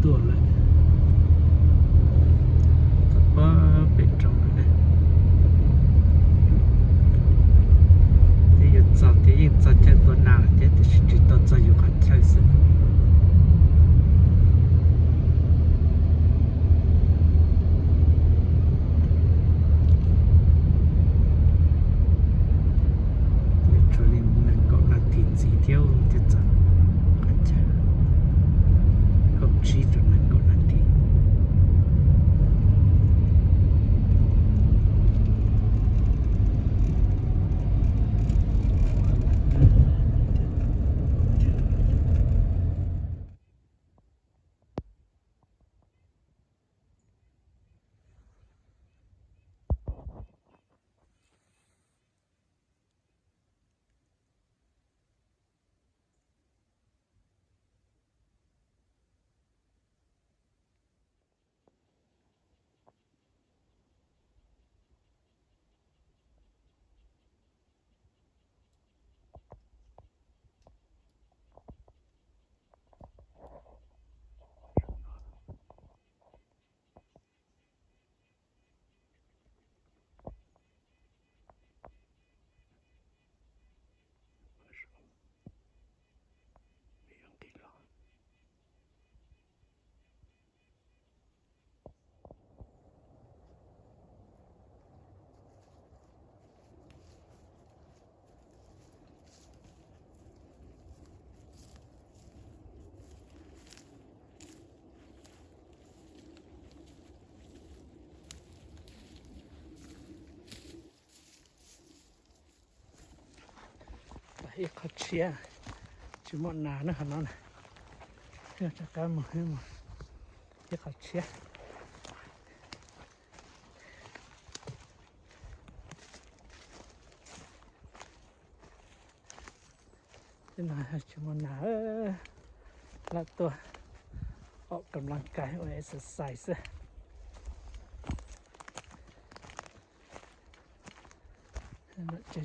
tua lại tập bên trong rồi đấy thì giờ sao thì yên sao chơi tuần nào thế thì chỉ tao cho yêu khách chơi sự cho nên mình có là thịt gì theo thế chẳng khách chơi không chỉ cho mình có là thịt cái khách chia chỉ một nà nữa hả nó này cho cá một cái khách chia cái này chỉ một nà làตัวออกกำลังกายออก exercise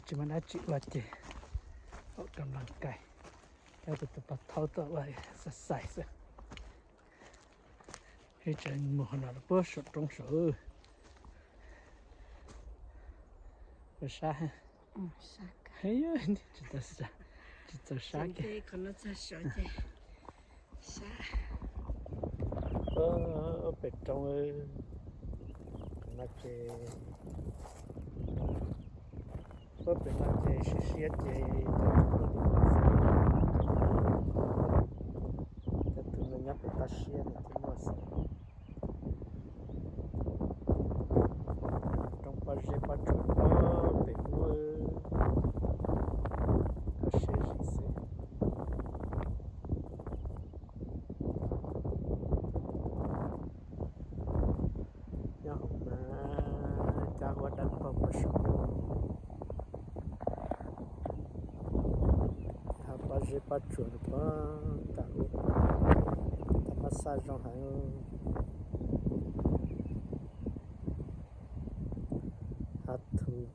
จะมันอาจิวัดเจออกกำลังกายแล้วตัวปัดเท้าตัวไว้ exercise ให้ใจหมู่หน้าปุ๊บสุดตรงสูงภาษาเฮ้ยนี่จุดนั้นจุดนั้นชาเกคนละจะสวยเจชาเป็ดตรงนักเจก็เป็นนักเจเสียเจแต่ตัวนี้เป็นตาเสียนะที่มั่วสิตรงปัจจุบันเป็นวัวก็เสียจีเสยังมาจากวัดดันพบสุขj'ai pas de choix pas t'as massage dans à tout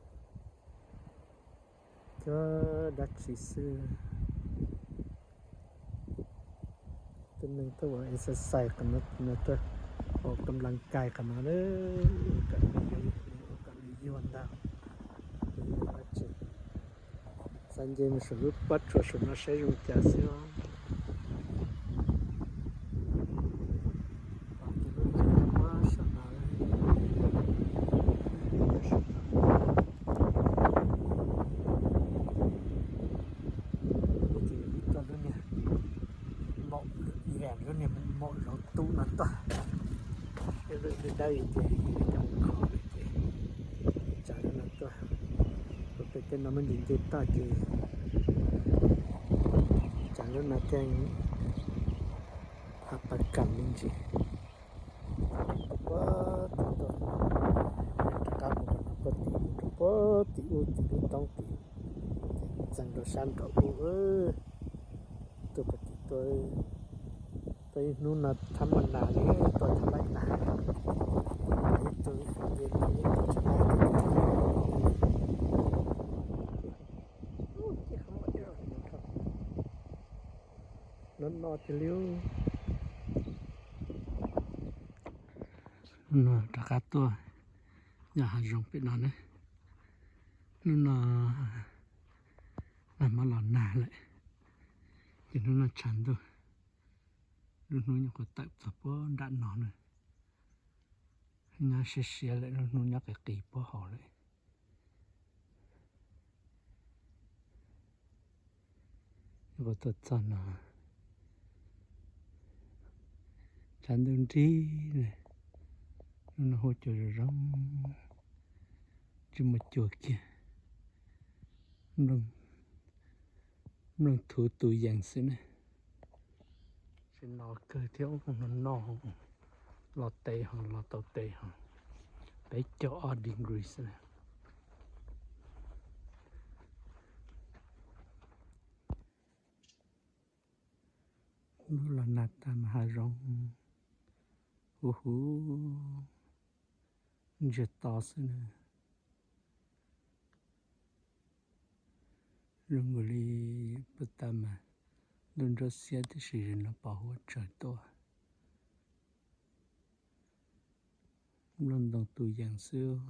cho đặt chỉ sư tên mình tôi bảo exercise cần nó tôiออกกำลังกายกันมาเลยกันยี่วันดาวSanjay me suruh pat suasana saya juga sih. Một lỗ tu nó to, cái đây thì trong kho thì chả nó to. Cái nó mình nhìn thấy ta thì chẳng rất là cái hạt bạc cẩm linh gì quá tốt cả một có tí tông tí dành đồ san đồ ơi tôi luôn là thăm mình là cái tôi thăm lại là tôi nó thì liêu nó đã cá to nhà hàng rong bên nó đấy nó làm mà lòn nà lại thì nó chán rồi nó nhắc cái tập tập bó đã nó này nó xe lại nó nhắc cái kỳ bó họ lại có thật chán à chán đơn trí này nó hỗ trợ rong chứ mà chuột kia nó thủ tụi dạng xí này xin nó cơ thiếu không nó no lọt tê hả lọt tàu tê hả để cho ording grease này nó là nát tam hà rong giờ to xí này rừng người đi bắt tam mà đừng cho xe thì sử dụng nó bảo hộ trời to lần đầu tụi dạng xưa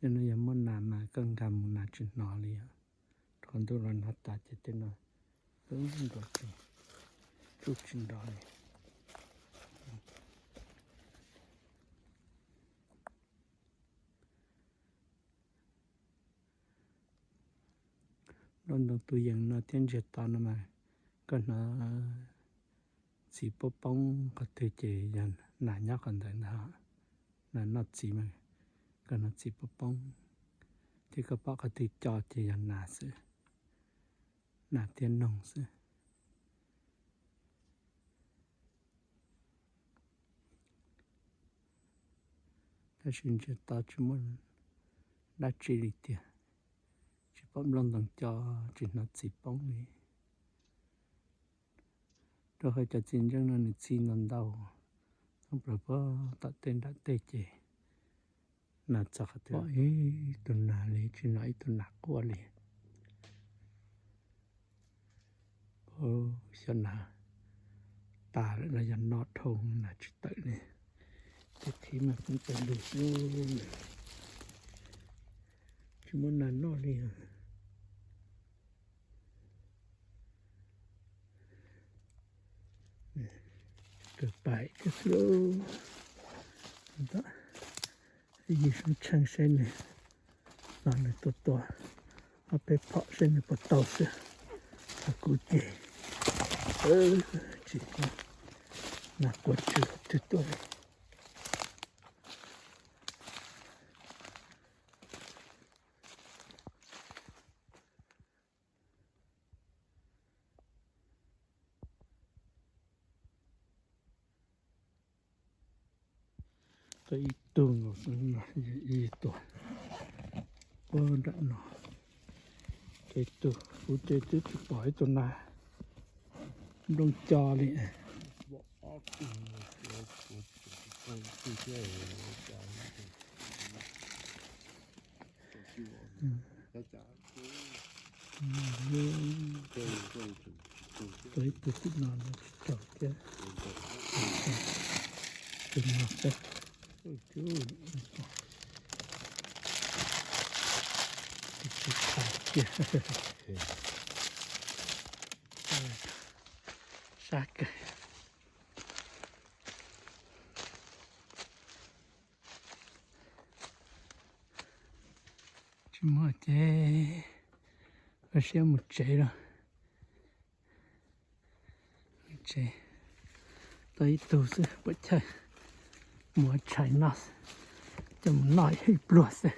cho nên giờ muốn làm mà cần làm một nát chuyện nọ liền còn tôi là nát ta chỉ tên là đúng rồi thì chút chuyện đó này lần đầu tụi dạng nó thiên nhiệt to nó mà cần nó chỉ bóp bông có thể chỉ dần nãy nhắc còn thấy nó chỉ mà cần nó chỉ bóp bông thì các bác có thể cho chỉ dần nãy sự nãy tiền nông sự ta xin cho ta chỉ muốn đã chỉ đi tiền chỉ bóp lần lần cho chỉ nó chỉ bông đi rồi hơi cho chính rằng nó chỉ lần đầu không phải có tạo tên đã tê chê là chắc là ấy tuần nào đi chỉ nói tuần nào qua đi sao nào ta lại là dàn nọt thùng là chỉ tự này thế thì mà cũng phải được luôn chỉ muốn là nó đi được bài cái số đó gì cũng chẳng xem này nó là to ở bên phọ xem này bắt đầu sẽ là cụ thể chỉ có là quá chưa tôi cái tường nó gì tuổi đã nó cái tường phụ chế tiếp bỏ tuần nào đông cho đi tới từ chút nào nó chọn cái từng mặt đấy chú sạc chỉ một chế và xem một chế rồi chế tới tù sư bất chạy mua chạy nó chấm nói hết bùa sẽ